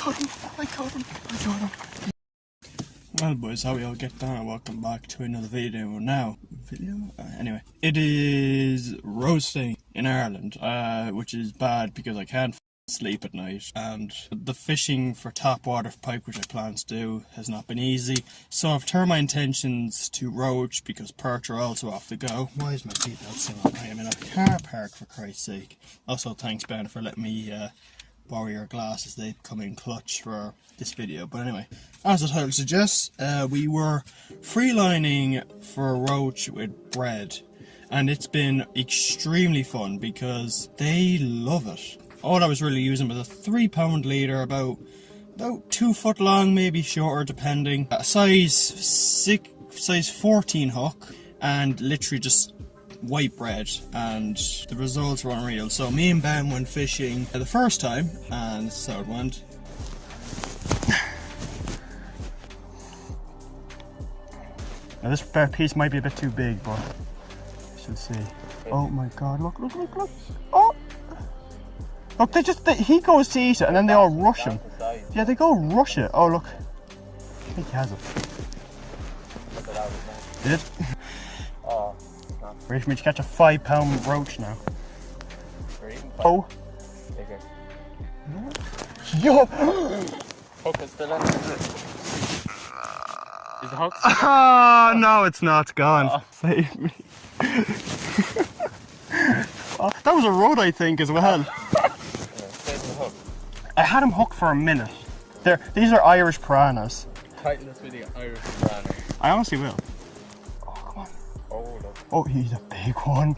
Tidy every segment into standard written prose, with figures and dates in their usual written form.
caught him. Well boys, how we all get down? Welcome back to another video now. Anyway, it is roasting in Ireland, which is bad because I can't sleep at night, and the fishing for tap water for pike, which I plan to do, has not been easy. So I've turned my intentions to roach because perch are also off the go. Why is my seatbelt still on? I am in a car park, for Christ's sake. Also, thanks Ben for letting me borrow your glasses. They come in clutch for this video. But anyway, as the title suggests, we were freelining for a roach with bread, and it's been extremely fun because they love it. All I was really using was a 3-pound leader, about 2 foot long, maybe shorter depending. A size 14 hook, and literally just white bread, and the results were unreal. So me and Ben went fishing the first time, and this is how it went. Now this piece might be a bit too big, but you should see. Oh my god, look. Oh! Look, he goes to eat it and then they all rush him. Yeah, they go rush it. Oh, look. I think he has it. Did? Oh, no. Ready for me to catch a 5-pound roach now? Oh. Bigger. Yo! Hook is still in. Is the hook still in? Ah, no, it's not. It's gone. Oh. Save me. Oh, that was a rod, I think, as well. I had him hooked for a minute. These are Irish piranhas. Tighten this video, Irish piranha. I honestly will. Oh, come on. Oh, look. Oh, he's a big one.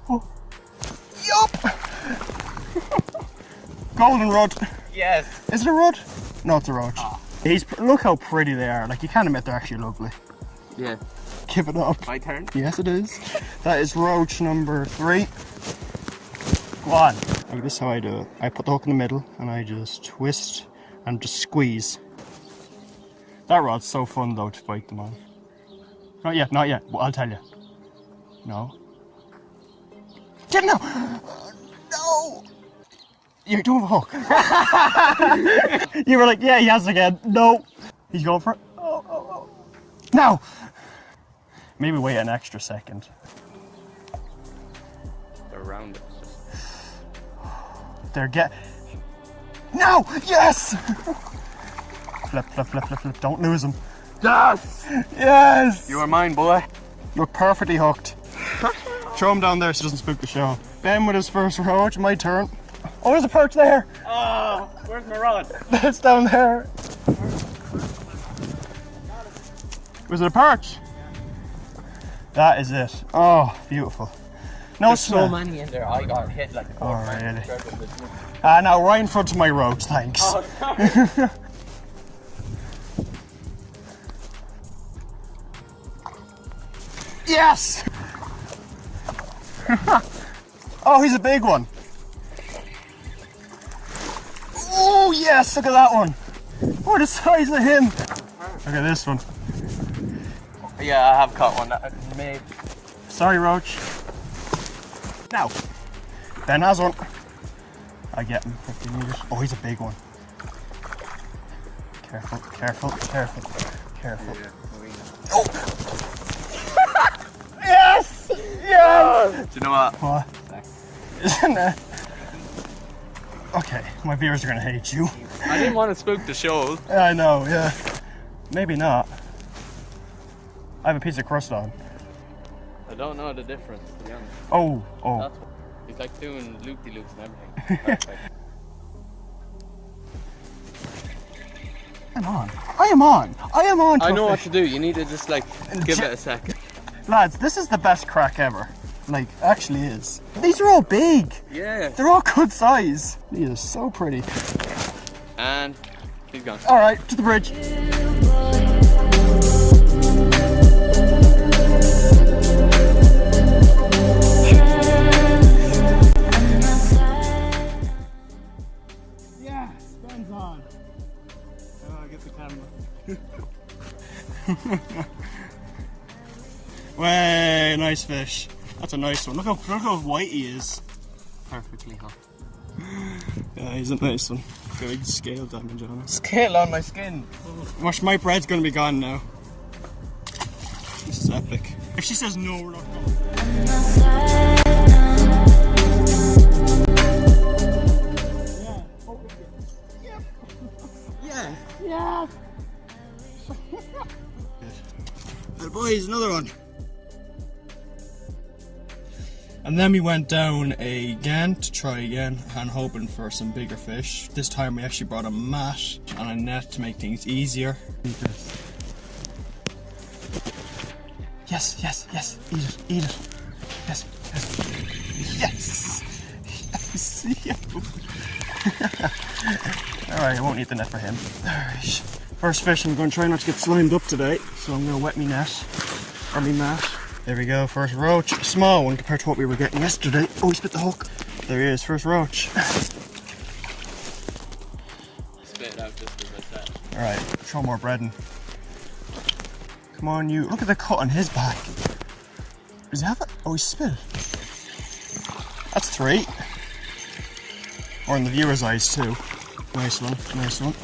Oh. Yup! Golden rod. Yes. Is it a rod? No, it's a roach. Oh. Look how pretty they are. Like, you can't admit they're actually lovely. Yeah. Give it up. My turn? Yes, it is. That is roach number 3. Go on. Like, this is how I do it. I put the hook in the middle and I just twist and just squeeze. That rod's so fun though to bite them on. Not yet. Well, I'll tell you. No. Get now! No! You don't have a hook. You were like, yeah, he has it again. No. He's going for it. Oh. Now! Maybe wait an extra second. They're around it. No! Yes! Flip. Don't lose him. Yes! Yes! You are mine, boy. You're perfectly hooked. Throw him down there so he doesn't spook the show. Ben with his first roach, my turn. Oh, there's a perch there! Oh, where's my rod? It's down there. Was it a perch? That is it. Oh, beautiful. No, there's so many in there. I got hit like a car. Oh, really? Now right in front of my roach, thanks. Oh, sorry. Yes! Oh, he's a big one. Oh, yes, look at that one. Oh, the size of him. Look at this one. Yeah, I have caught one. That made. Sorry, roach. Now, Ben has one. I get him 50 meters. Oh, he's a big one. Careful. Yeah, oh! Yes! Yes! Do you know what? What? Isn't it? Okay, my viewers are gonna hate you. I didn't want to spook the show. Yeah, I know, yeah. Maybe not. I have a piece of crust on. I don't know the difference, to be honest. Oh. That's what, he's like doing loop-de-loops and everything. I am on. I know what to do. You need to just like give it a second. Lads, this is the best crack ever. Like, actually is. These are all big. Yeah. They're all good size. These are so pretty. And he's gone. All right, to the bridge. Way, nice fish. That's a nice one. Look how white he is. Perfectly hot. Yeah, he's a nice one. got big scale damage on it. Scale on my skin. Watch, my bread's gonna be gone now. This is epic. If she says no, we're not going. Yeah. Yeah. Good. Boys, another one. And then we went down again to try again and hoping for some bigger fish. This time we actually brought a mat and a net to make things easier. Yes, yes, yes, eat it, eat it. Yes, yes, yes, yes. Alright, I won't need the net for him. Alright, first fish, I'm going to try not to get slimed up today, so I'm going to wet me net, or me mat. There we go, first roach. A small one compared to what we were getting yesterday. Oh, he spit the hook. There he is, first roach. Spit it out just as I said. Alright, throw more bread in. Come on, you. Look at the cut on his back. Does he have it? Oh, he spit it. That's 3. Or in the viewer's eyes, too. Nice one, nice one.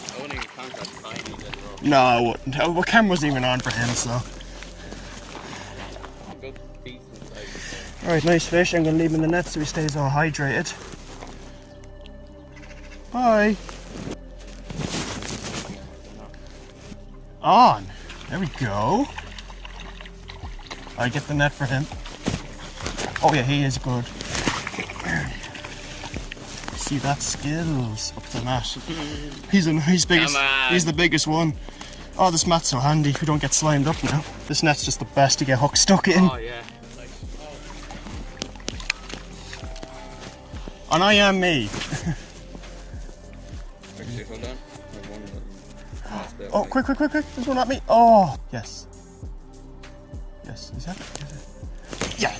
I wouldn't even count that tiny little. No, I wouldn't. The camera wasn't even on for him, so. Alright, nice fish. I'm going to leave him in the net so he stays all hydrated. Bye. On. There we go. I get the net for him. Oh yeah, he is good. See that skills up the mat. He's a nice biggest. He's the biggest one. Oh, this mat's so handy. We don't get slimed up now. This net's just the best to get hook stuck in. Oh yeah. And I am me. Actually, hold on. Oh, quick, quick, quick, quick. There's one at me. Oh, yes. Yes, is that it? Yeah.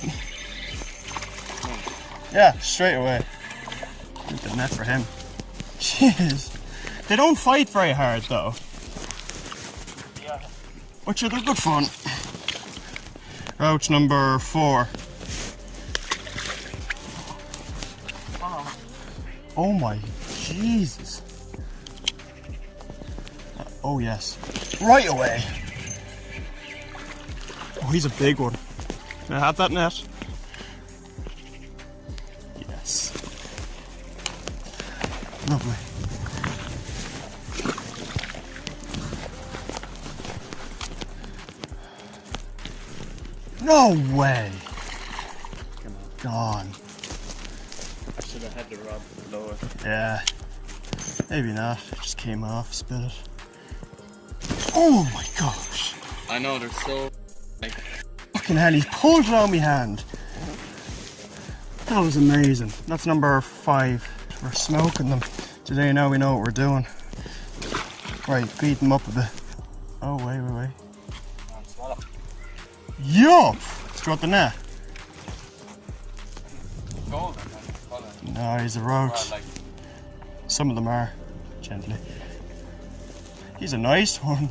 Yeah, straight away. Get the net for him. Jeez. They don't fight very hard, though. Yeah. Which are good fun. Roach number 4. Oh my Jesus. Oh yes. Right away. Oh, he's a big one. Can I have that net? Yes. Lovely. No way. Come on. Gone. I should have had the rod lower. Yeah. Maybe not. It just came off, spit it. Oh my gosh. I know, they're so like. Fucking hell, he's pulled it on my hand. That was amazing. That's number 5. We're smoking them. Today now we know what we're doing. Right, beat them up a bit. Oh, wait. Yup! Throw out the net. No, he's a roach. Some of them are. Gently. He's a nice one.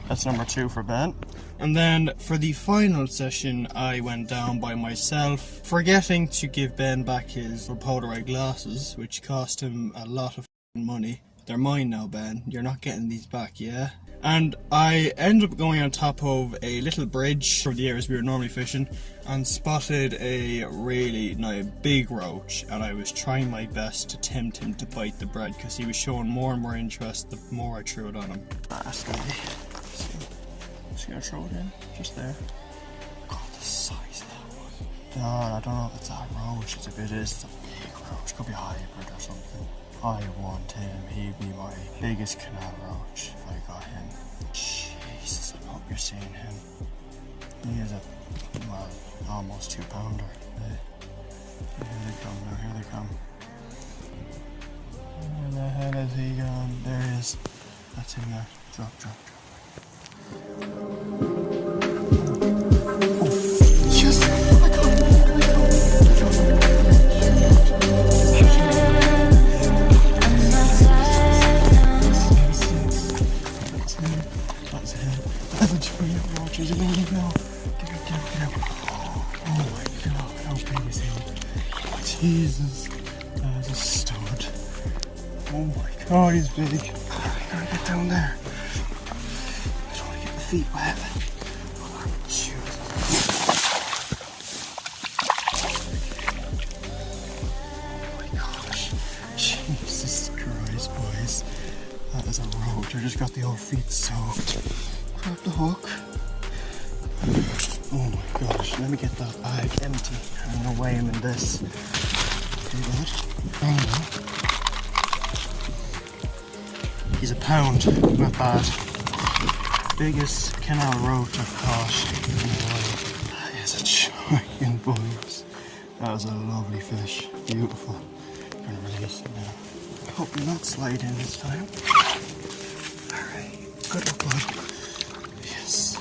That's number 2 for Ben. And then for the final session, I went down by myself, forgetting to give Ben back his Polaroid glasses, which cost him a lot of money. They're mine now, Ben. You're not getting these back, yeah? And I ended up going on top of a little bridge for the areas we were normally fishing and spotted a really big roach, and I was trying my best to tempt him to bite the bread because he was showing more and more interest the more I threw it on him. That's gonna be. Just gonna throw it in, just there. God, the size of that one. God, I don't know if it's a roach. If it is, it's a big roach. Could be a hybrid or something. I want him. He'd be my biggest canal roach if I got him. Jesus, I hope you're seeing him. He is a, well, almost 2-pounder. Here they come now, here they come. Where the hell is he gone? There he is. That's him there. Drop. Yes! I got him! Roaches, there you go. Get him. Oh my god, how big is he? Jesus, that is a stud. Oh my god, he's big. I gotta get down there. I don't want to get the feet wet. Shoot. Oh my gosh. Jesus Christ, boys. That is a roach. I just got the old feet soaked. Grab the hook. Oh my gosh, let me get that bag empty. I'm gonna weigh him in this. Okay, good. Oh, he's a pound, not bad. Biggest canal roach I've caught in a while. That is a giant, boys. That was a lovely fish. Beautiful. I'm gonna release it now. Hope you're not sliding this time. Alright, good luck, bud. Yes.